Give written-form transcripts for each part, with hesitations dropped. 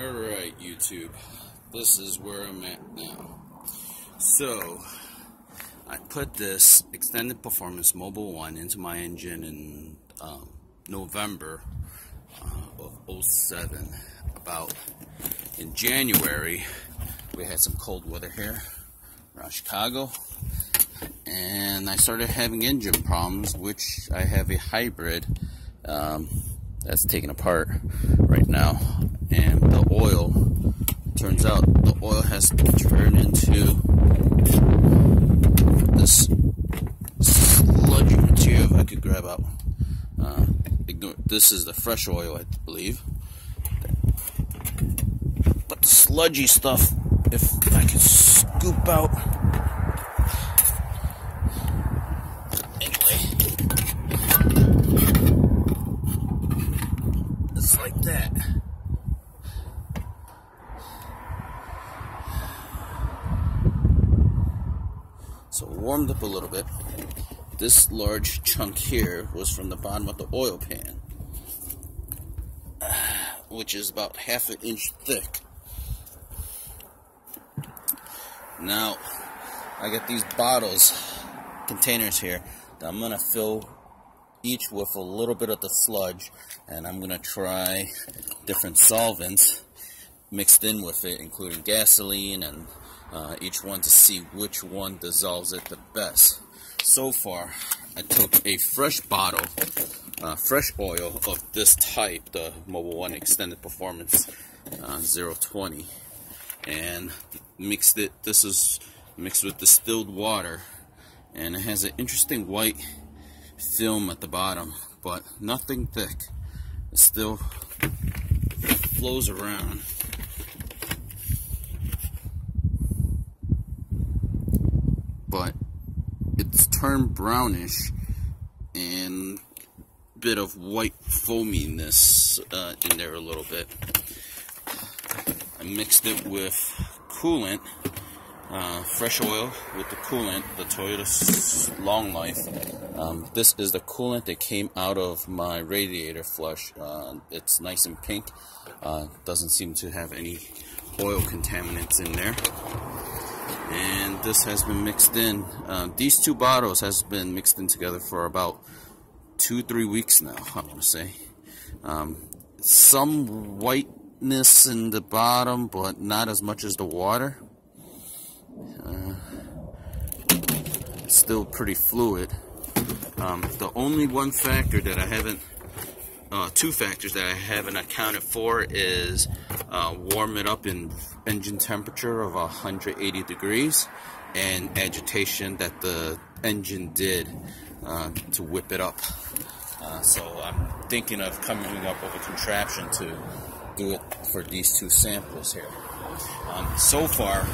Alright, YouTube, this is where I'm at now. So, I put this extended performance Mobil 1 into my engine in November of 07. About in January, we had some cold weather here around Chicago, and I started having engine problems, which I have a hybrid that's taken apart right now, and the oil, turns out the oil has turned into this sludgy material. If I could grab out, this is the fresh oil, I believe, but the sludgy stuff, if I could scoop out. Like that. So it warmed up a little bit. This large chunk here was from the bottom of the oil pan, which is about half an inch thick. Now I got these containers here that I'm gonna fill each with a little bit of the sludge, and I'm gonna try different solvents mixed in with it, including gasoline and each one, to see which one dissolves it the best. So far, I took a fresh bottle, fresh oil of this type, the Mobil 1 Extended Performance 020, and mixed it. This is mixed with distilled water, and it has an interesting white film at the bottom, but nothing thick. It still flows around. But it's turned brownish and a bit of white foaminess in there a little bit. I mixed it with coolant, fresh oil with the coolant, the Toyota Long Life. This is the coolant that came out of my radiator flush. It's nice and pink. Doesn't seem to have any oil contaminants in there. And this has been mixed in. These two bottles has been mixed in together for about 2-3 weeks now, I want to say. Some whiteness in the bottom, but not as much as the water. It's still pretty fluid. The only one factor that I haven't, two factors that I haven't accounted for is warm it up in engine temperature of 180 degrees and agitation that the engine did to whip it up. So I'm thinking of coming up with a contraption to do it for these two samples here. So far,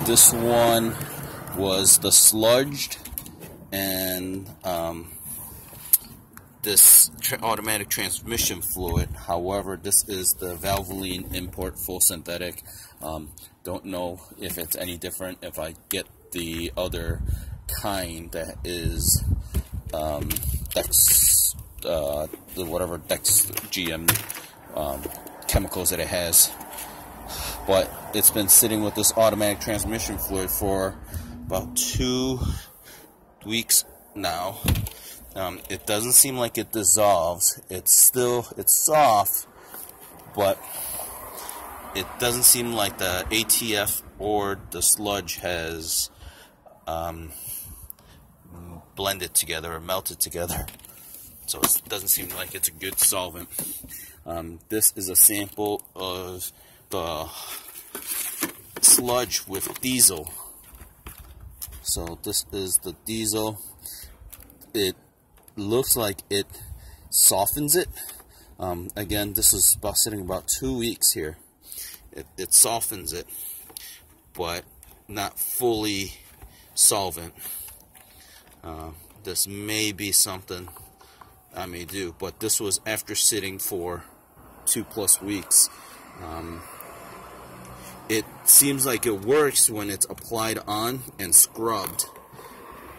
this one was the sludged and this automatic transmission fluid. However, this is the Valvoline Import Full Synthetic. Don't know if it's any different if I get the other kind that is Dex, whatever Dex GM chemicals that it has. But it's been sitting with this automatic transmission fluid for about 2 weeks now. It doesn't seem like it dissolves. It's soft, but it doesn't seem like the ATF or the sludge has blended together or melted together. So it doesn't seem like it's a good solvent. This is a sample of the sludge with diesel. So this is the diesel. It looks like it softens it. Again, this is sitting about 2 weeks here. It softens it, but not fully solvent. This may be something I may do, but this was after sitting for 2+ weeks. It seems like it works when it's applied on and scrubbed,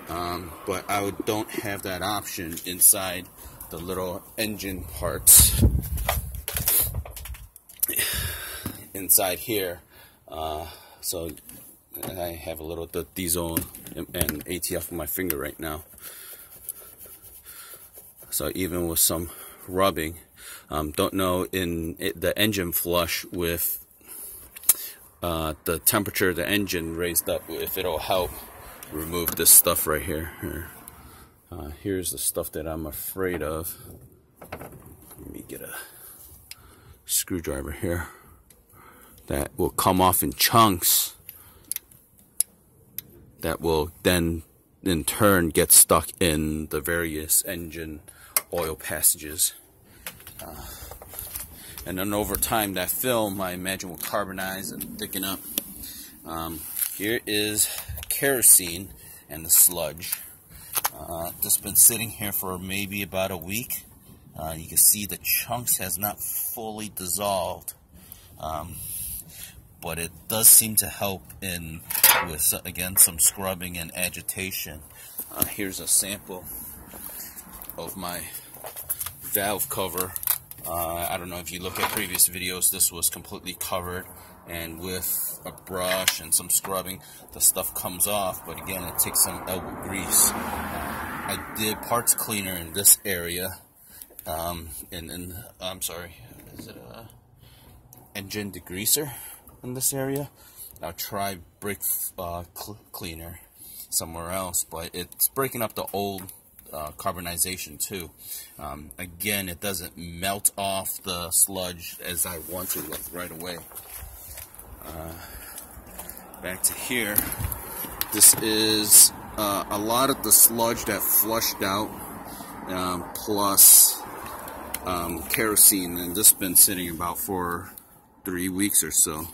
but I don't have that option inside the little engine parts. inside here. So I have a little diesel and ATF on my finger right now. So even with some rubbing, don't know in the engine flush with the temperature of the engine raised up, if it'll help remove this stuff right here. Here's the stuff that I'm afraid of. Let me get a screwdriver here. That will come off in chunks. That will then in turn get stuck in the various engine oil passages. And then over time that film, I imagine, will carbonize and thicken up. Here is kerosene and the sludge. This has been sitting here for maybe about a week. You can see the chunks has not fully dissolved, but it does seem to help with again some scrubbing and agitation. Here's a sample of my valve cover. I don't know if you look at previous videos, this was completely covered, and with a brush and some scrubbing the stuff comes off, but again it takes some elbow grease. I did parts cleaner in this area, I'm sorry, is it a engine degreaser in this area? I'll try brake cleaner somewhere else, but it's breaking up the old carbonization too. Again, it doesn't melt off the sludge as I want to right away. Back to here. This is a lot of the sludge that flushed out, plus kerosene, and this has been sitting about for 3 weeks or so.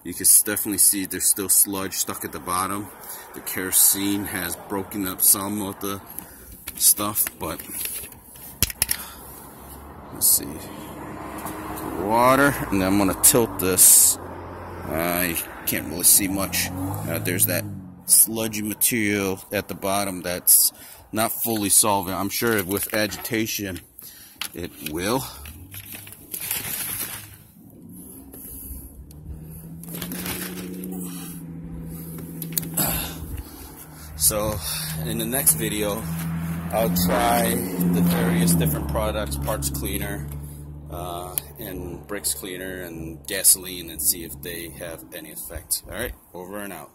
You can definitely see there's still sludge stuck at the bottom. The kerosene has broken up some of the stuff, but let's see. Water, and then I'm gonna tilt this. I can't really see much. There's that sludgy material at the bottom that's not fully solvent. I'm sure with agitation it will. So in the next video I'll try the various different products, parts cleaner, and brakes cleaner, and gasoline, and see if they have any effect. Alright, over and out.